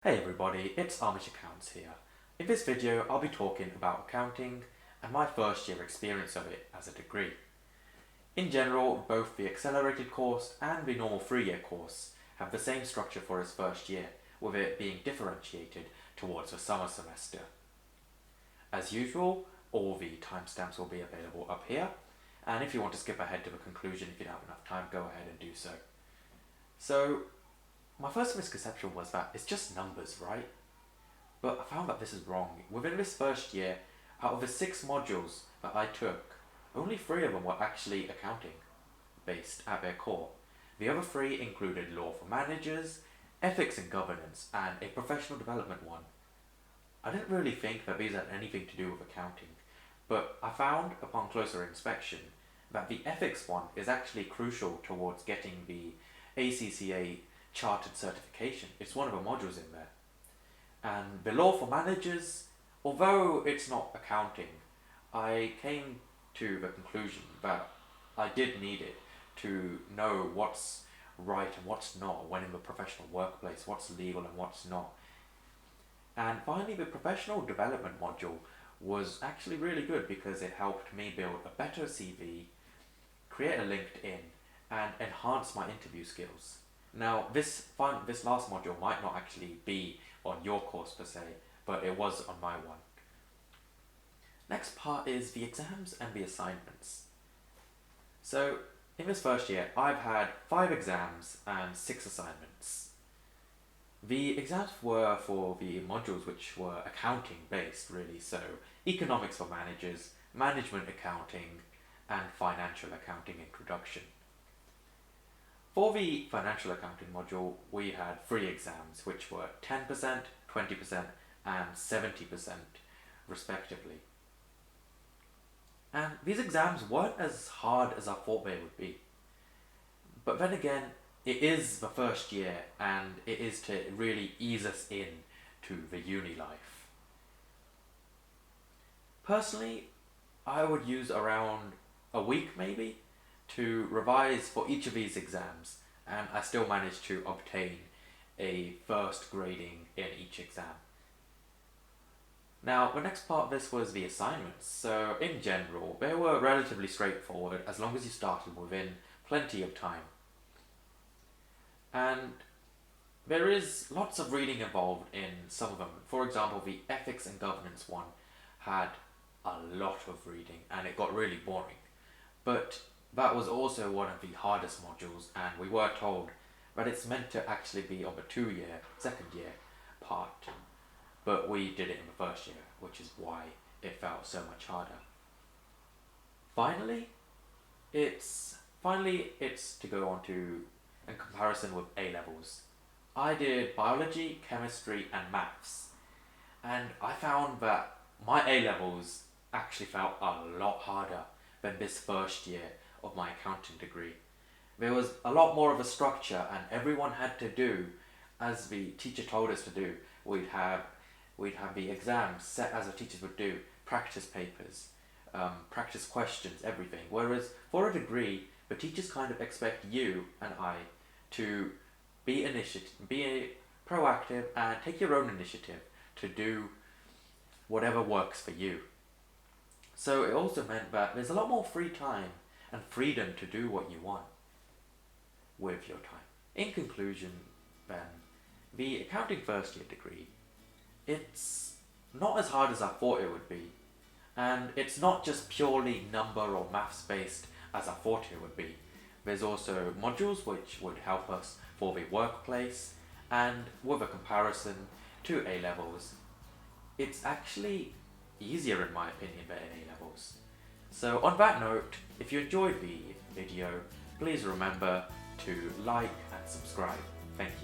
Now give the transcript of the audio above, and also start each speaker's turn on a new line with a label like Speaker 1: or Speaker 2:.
Speaker 1: Hey everybody, it's Amish Accounts here. In this video I'll be talking about accounting and my first year experience of it as a degree. In general, both the accelerated course and the normal 3-year course have the same structure for its first year, with it being differentiated towards the summer semester. As usual, all the timestamps will be available up here, and if you want to skip ahead to the conclusion if you don't have enough time, go ahead and do so. So, my first misconception was that it's just numbers, right? But I found that this is wrong. Within this first year, out of the 6 modules that I took, only 3 of them were actually accounting based at their core. The other 3 included law for managers, ethics and governance, and a professional development one. I didn't really think that these had anything to do with accounting, but I found upon closer inspection that the ethics one is actually crucial towards getting the ACCA chartered certification. It's one of the modules in there. And the law for managers, although it's not accounting, I came to the conclusion that I did need it to know what's right and what's not when in the professional workplace, what's legal and what's not. And finally, the professional development module was actually really good because it helped me build a better CV, create a LinkedIn, and enhance my interview skills. Now, this last module might not actually be on your course per se, but it was on my one. Next part is the exams and the assignments. So, in this first year, I've had 5 exams and 6 assignments. The exams were for the modules which were accounting based, really, so economics for managers, management accounting, and financial accounting introduction. For the financial accounting module, we had 3 exams, which were 10%, 20%, and 70% respectively. And these exams weren't as hard as I thought they would be. But then again, it is the first year, and it is to really ease us in to the uni life. Personally, I would use around a week maybe to revise for each of these exams, and I still managed to obtain a first grading in each exam. Now, the next part of this was the assignments. So, in general, they were relatively straightforward as long as you started within plenty of time. And there is lots of reading involved in some of them. For example, the ethics and governance one had a lot of reading and it got really boring. But that was also one of the hardest modules, and we were told that it's meant to actually be of a second year part. But we did it in the first year, which is why it felt so much harder. Finally, it's to go on to in comparison with A levels. I did biology, chemistry, and maths, and I found that my A levels actually felt a lot harder than this first year of my accounting degree. There was a lot more of a structure, and everyone had to do as the teacher told us to do. We'd have the exams set as the teachers would do, practice papers, practice questions, everything. Whereas for a degree, the teachers kind of expect you and I to be proactive and take your own initiative to do whatever works for you. So it also meant that there's a lot more free time and freedom to do what you want with your time. In conclusion, then, the accounting first year degree, it's not as hard as I thought it would be, and it's not just purely number or maths based as I thought it would be. There's also modules which would help us for the workplace, and with a comparison to A levels, it's actually easier in my opinion than A levels. So on that note, if you enjoyed the video, please remember to like and subscribe. Thank you.